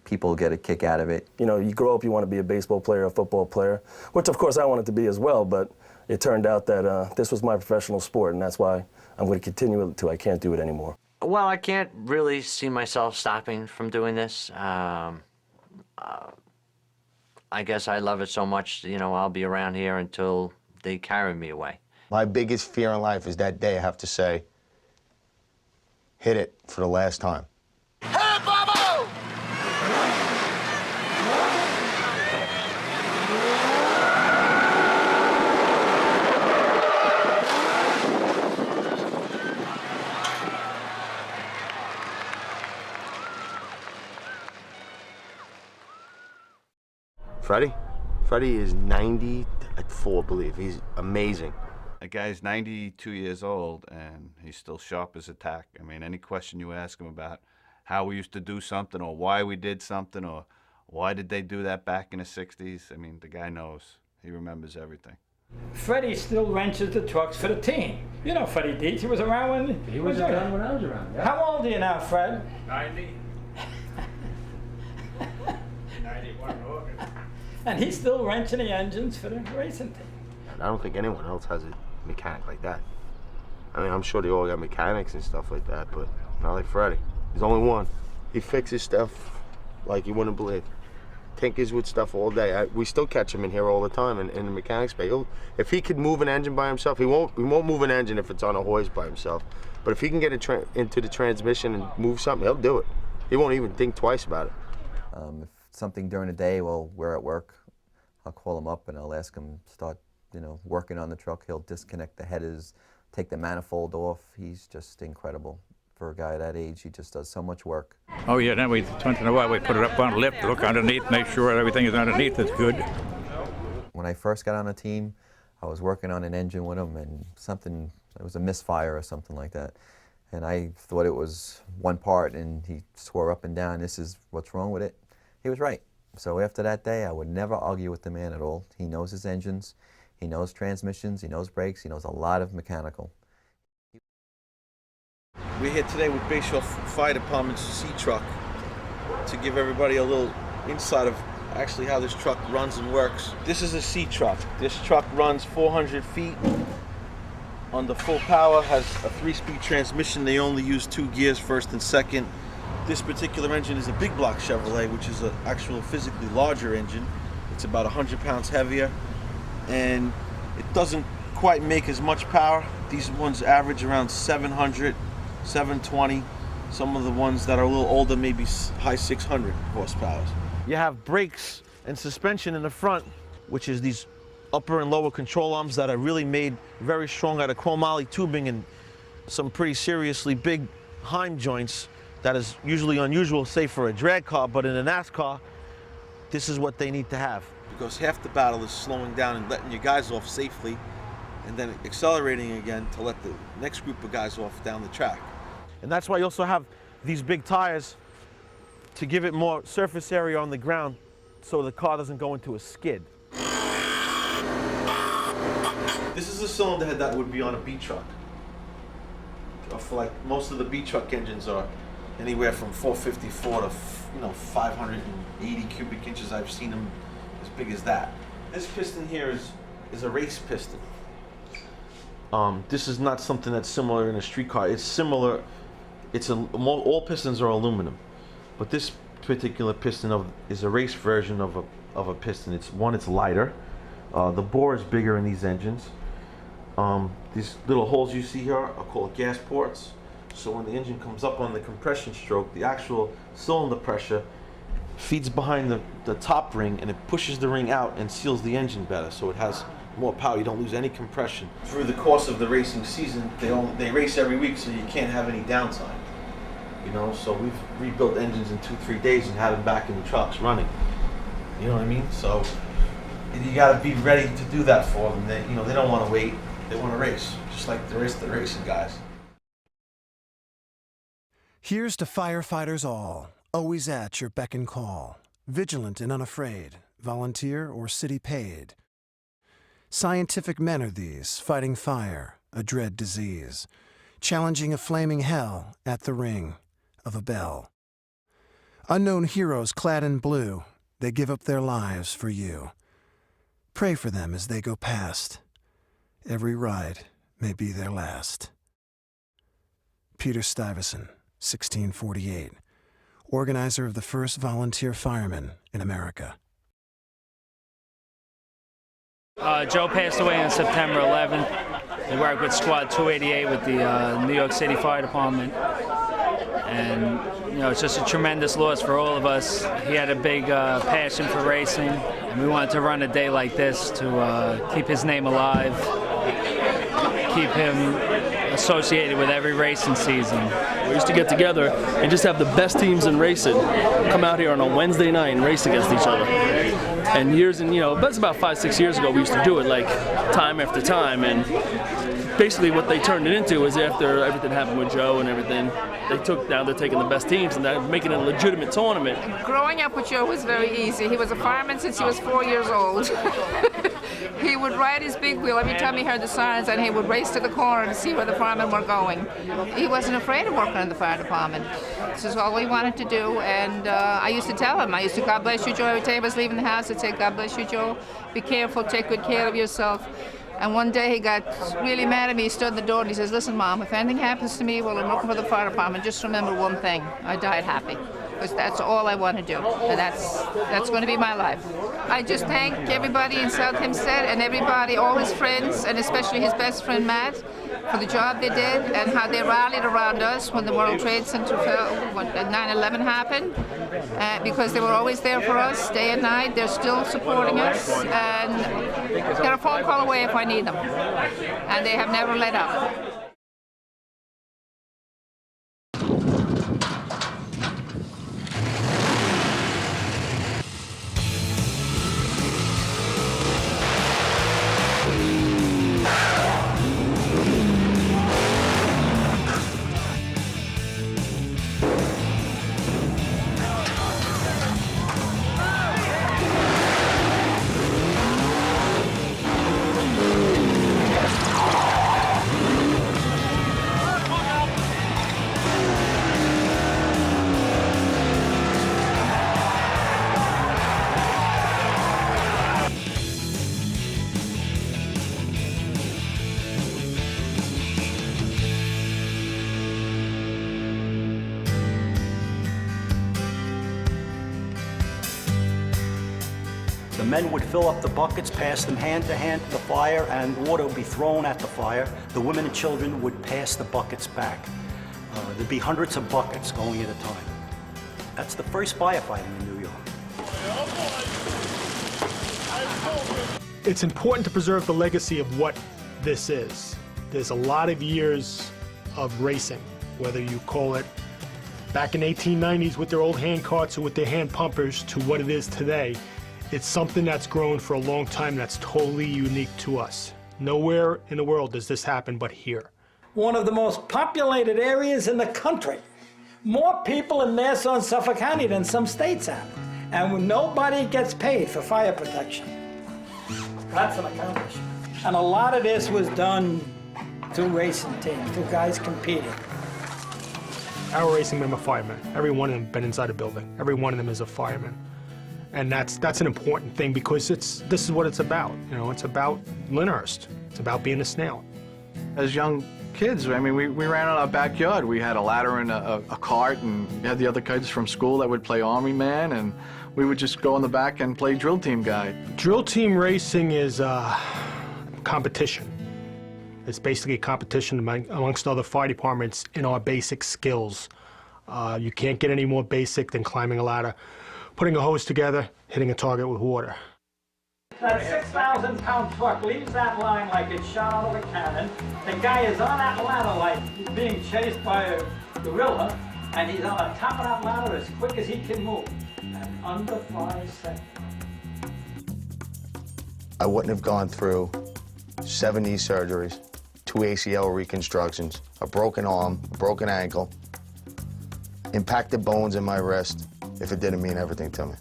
People get a kick out of it. You know, you grow up, you want to be a baseball player, a football player, which of course I wanted to be as well, but it turned out that this was my professional sport, and that's why I'm going to continue it until I can't do it anymore. Well, I can't really see myself stopping from doing this. I guess I love it so much, you know, I'll be around here until they carry me away. My biggest fear in life is that day I have to say, hit it for the last time. Hey, Bobo! Freddie is 94, I believe. He's amazing. That guy's 92 years old, and he's still sharp as a tack. I mean, any question you ask him about how we used to do something or why we did something or why did they do that back in the 60s, I mean, the guy knows. He remembers everything. Freddie still wrenches the trucks for the team. You know Freddie Dietz, he was around when... He was around when I was around, yeah. How old are you now, Fred? 90. 91 August. And he's still wrenching the engines for the racing team. I don't think anyone else has a mechanic like that. I mean, I'm sure they all got mechanics and stuff like that, but not like Freddie. He's only one. He fixes stuff like you wouldn't believe. Tinkers with stuff all day. We still catch him in here all the time in the mechanics bay. If he could move an engine by himself, he won't move an engine if it's on a hoist by himself. But if he can get into the transmission and move something, he'll do it. He won't even think twice about it. If something during the day while we're at work, I'll call him up and I'll ask him to start, working on the truck. He'll disconnect the headers, take the manifold off. He's just incredible. For a guy that age, he just does so much work. Oh yeah, then once in a while we put it up on the lift, look underneath, make sure everything is underneath is good. When I first got on the team, I was working on an engine with him and it was a misfire or something like that. And I thought it was one part and he swore up and down, this is what's wrong with it. He was right. So after that day, I would never argue with the man at all. He knows his engines, he knows transmissions, he knows brakes, he knows a lot of mechanical. We're here today with Bayshore Fire Department's C truck to give everybody a little insight of actually how this truck runs and works. This is a C truck. This truck runs 400 feet on the full power, has a 3-speed transmission. They only use 2 gears, first and second. This particular engine is a big block Chevrolet, which is an actual physically larger engine. It's about 100 pounds heavier, and it doesn't quite make as much power. These ones average around 700, 720. Some of the ones that are a little older, maybe high 600 horsepower. You have brakes and suspension in the front, which is these upper and lower control arms that are really made very strong out of chromoly tubing and some pretty seriously big Heim joints. That is usually unusual, say for a drag car, but in a NASCAR, this is what they need to have. Because half the battle is slowing down and letting your guys off safely and then accelerating again to let the next group of guys off down the track. And that's why you also have these big tires to give it more surface area on the ground so the car doesn't go into a skid. This is a cylinder head that would be on a B truck. For like most of the B truck engines are anywhere from 454 to 580 cubic inches. I've seen them as big as that. This piston here is a race piston. This is not something that's similar in a street car. It's similar. All pistons are aluminum, but this particular piston is a race version of a piston. It's lighter. The bore is bigger in these engines. These little holes you see here are called gas ports. So when the engine comes up on the compression stroke, the actual cylinder pressure feeds behind the top ring and it pushes the ring out and seals the engine better, so it has more power. You don't lose any compression. Through the course of the racing season, they race every week, so you can't have any downtime. So we've rebuilt engines in 2-3 days and had them back in the trucks running. You know what I mean? So you got to be ready to do that for them. They don't want to wait. They want to race, just like the rest of the racing guys. Here's to firefighters all, always at your beck and call, vigilant and unafraid, volunteer or city paid. Scientific men are these, fighting fire, a dread disease, challenging a flaming hell at the ring of a bell. Unknown heroes clad in blue, they give up their lives for you. Pray for them as they go past. Every ride may be their last. Peter Stuyvesant, 1648, organizer of the first volunteer firemen in America. Joe passed away on September 11th. He worked with Squad 288 with the New York City Fire Department. And, it's just a tremendous loss for all of us. He had a big passion for racing, and we wanted to run a day like this to keep his name alive, keep him associated with every racing season. We used to get together and just have the best teams in racing come out here on a Wednesday night and race against each other. And that's about 5-6 years ago, we used to do it like time after time. And basically what they turned it into is after everything happened with Joe and everything, they're taking the best teams and they're making it a legitimate tournament. Growing up with Joe was very easy. He was a fireman since he was 4 years old. He would ride his big wheel every time he heard the sirens, and he would race to the corner to see where the firemen were going. He wasn't afraid of working in the fire department. This is all he wanted to do, and I used to tell him, God bless you, Joe. Every time I was leaving the house, I'd say, God bless you, Joe. Be careful, take good care of yourself. And one day he got really mad at me. He stood in the door and he says, listen, Mom, if anything happens to me while I'm working for the fire department, just remember one thing. I died happy. because that's all I want to do, and that's going to be my life. I just thank everybody in South Hempstead and everybody, all his friends, and especially his best friend Matt, for the job they did and how they rallied around us when the World Trade Center fell, when 9/11 happened, because they were always there for us day and night. They're still supporting us, and they're a phone call away if I need them, and they have never let up. The men would fill up the buckets, pass them hand to hand to the fire, and water would be thrown at the fire. The women and children would pass the buckets back. There'd be hundreds of buckets going at a time. That's the first firefighting in New York. It's important to preserve the legacy of what this is. There's a lot of years of racing, whether you call it back in 1890s with their old hand carts or with their hand pumpers to what it is today. It's something that's grown for a long time that's totally unique to us. Nowhere in the world does this happen but here. One of the most populated areas in the country. More people in Nassau and Suffolk County than some states have. And nobody gets paid for fire protection. That's an accomplishment. And a lot of this was done through racing teams, through guys competing. Our racing men are firemen. Every one of them been inside a building. Every one of them is a fireman. And that's an important thing because this is what it's about. You know, it's about Lyndhurst. It's about being a snail. As young kids, I mean, we ran in our backyard. We had a ladder and a cart, and we had the other kids from school that would play Army Man, and we would just go in the back and play drill team guy. Drill team racing is competition. It's basically a competition amongst other fire departments in our basic skills. You can't get any more basic than climbing a ladder, putting a hose together, hitting a target with water. That 6,000-pound truck leaves that line like it's shot out of a cannon. The guy is on that ladder like he's being chased by a gorilla, and he's on the top of that ladder as quick as he can move. And under 5 seconds. I wouldn't have gone through 7 knee surgeries, 2 ACL reconstructions, a broken arm, a broken ankle, impacted bones in my wrist, if it didn't mean everything to me.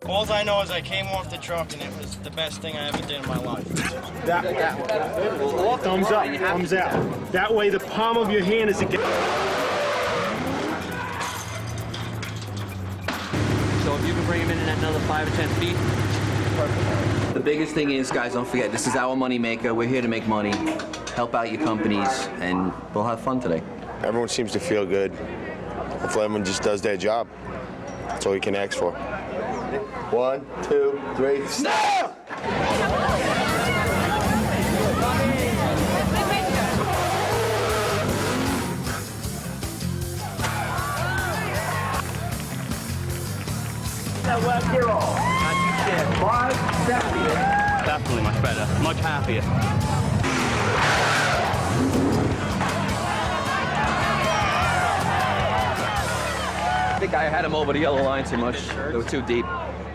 All I know is I came off the truck and it was the best thing I ever did in my life. Thumbs up, thumbs out. That way the palm of your hand is against. So if you can bring him in at another 5 or 10 feet, perfect. The biggest thing is, guys, don't forget, this is our money maker. We're here to make money, help out your companies, and we'll have fun today. Everyone seems to feel good. Hopefully everyone just does their job. That's all you can ask for. 1, 2, 3, snap! Definitely much better, much happier. I think I had him over the yellow line too much. They were too deep.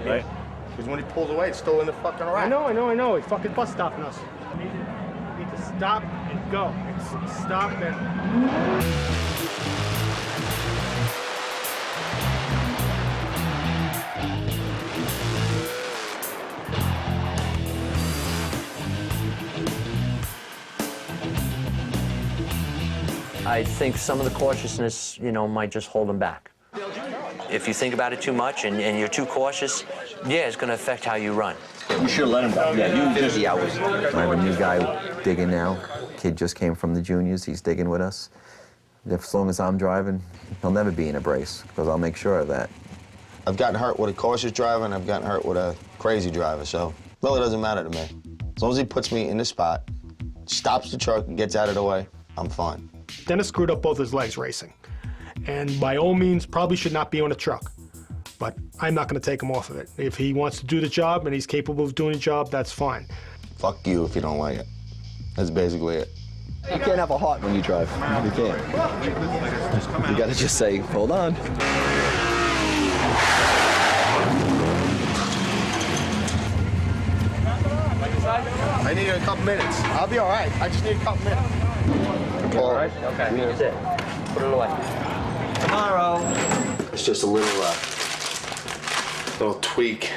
Right? Because when he pulls away, it's still in the fucking rack. I know. He's fucking bus stopping us. We need to stop and go. Stop and... I think some of the cautiousness, might just hold them back. If you think about it too much and you're too cautious, yeah, it's going to affect how you run. You should let him go. Yeah, you 50 hours. I have a new guy digging now. Kid just came from the juniors. He's digging with us. As long as I'm driving, he'll never be in a brace because I'll make sure of that. I've gotten hurt with a cautious driver and I've gotten hurt with a crazy driver, so really doesn't matter to me. As long as he puts me in the spot, stops the truck and gets out of the way, I'm fine. Dennis screwed up both his legs racing, and by all means probably should not be on a truck. But I'm not going to take him off of it. If he wants to do the job and he's capable of doing the job, that's fine. Fuck you if you don't like it. That's basically it. You can't have a heart when you drive. You can't. You gotta just say, hold on. I need a couple minutes. I'll be all right. I just need a couple minutes. All right? Okay, that's it. Put it away. Tomorrow. It's just a little tweak,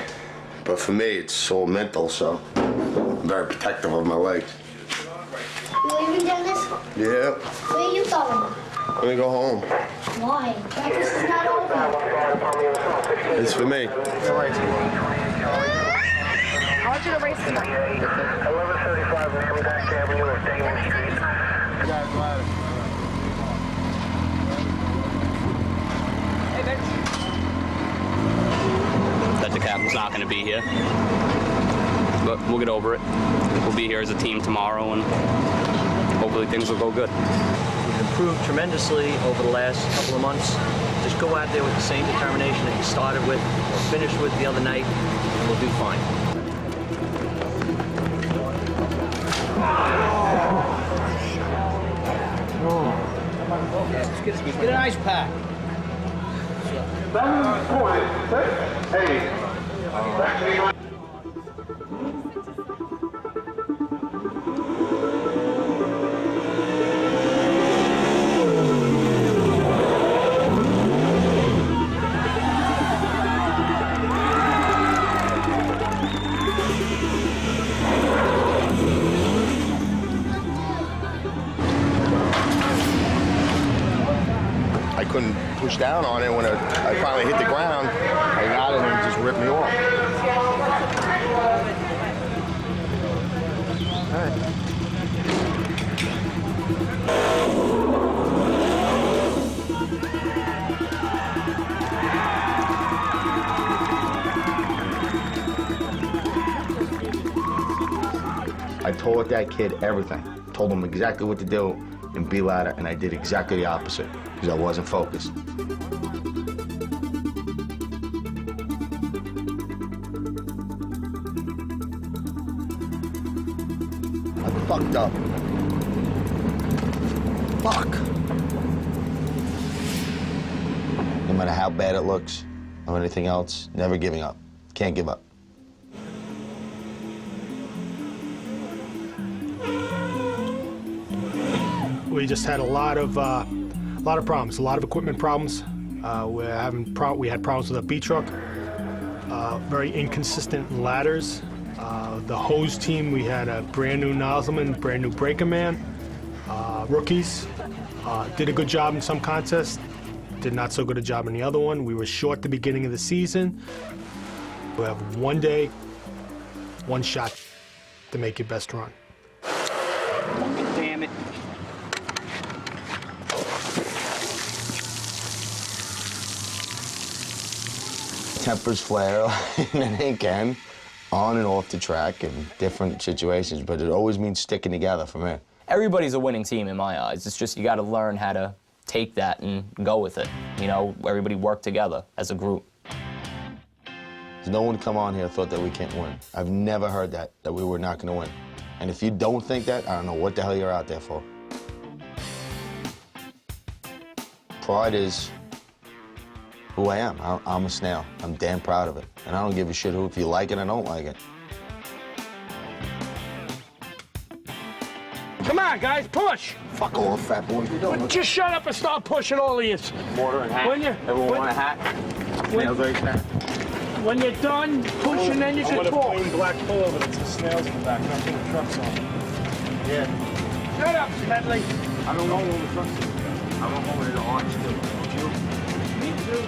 but for me, it's all mental, so I'm very protective of my legs. You leaving, Dennis? Yeah. Where are you going? I'm gonna go home. Why? Practice is not over. It's for me. I want you to race tonight. 1135 Mammoth Avenue or Damon Street. That the captain's not going to be here. But we'll get over it. We'll be here as a team tomorrow, and hopefully things will go good. You've improved tremendously over the last couple of months. Just go out there with the same determination that you started with or finished with the other night, and we'll do fine. Let's get an ice pack. I couldn't push down on it when I finally hit the ground. I got it and it just ripped me off. All right. I told that kid everything. Told him exactly what to do in B ladder, and I did exactly the opposite because I wasn't focused. I fucked up. Fuck. No matter how bad it looks or anything else, never giving up. Can't give up. We just had a lot of problems, a lot of equipment problems. We had problems with our B truck, very inconsistent ladders. The hose team, we had a brand new nozzleman, brand new breaker man, rookies. Did a good job in some contests, did not so good a job in the other one. We were short the beginning of the season. We have one day, one shot to make your best run. Damn it. Tempers flare and they can, on and off the track in different situations, but it always means sticking together for me. Everybody's a winning team in my eyes. It's just you got to learn how to take that and go with it. You know, everybody work together as a group. No one come on here thought that we can't win. I've never heard that we were not going to win. And if you don't think that, I don't know what the hell you're out there for. Pride is who I am. I'm a snail. I'm damn proud of it. And I don't give a shit who, if you like it or don't like it. Come on, guys, push. Fuck off, fat boy. Just shut up and start pushing all of you. Mortar and hat. Everyone want a hat? Snails right there. When you're done pushing, then you I can want a talk. plain black pullover that says snails in the back, nothing with trucks on it. Yeah. Shut up, Smedley. I don't know when the truck's I don't know when it launch. Me too.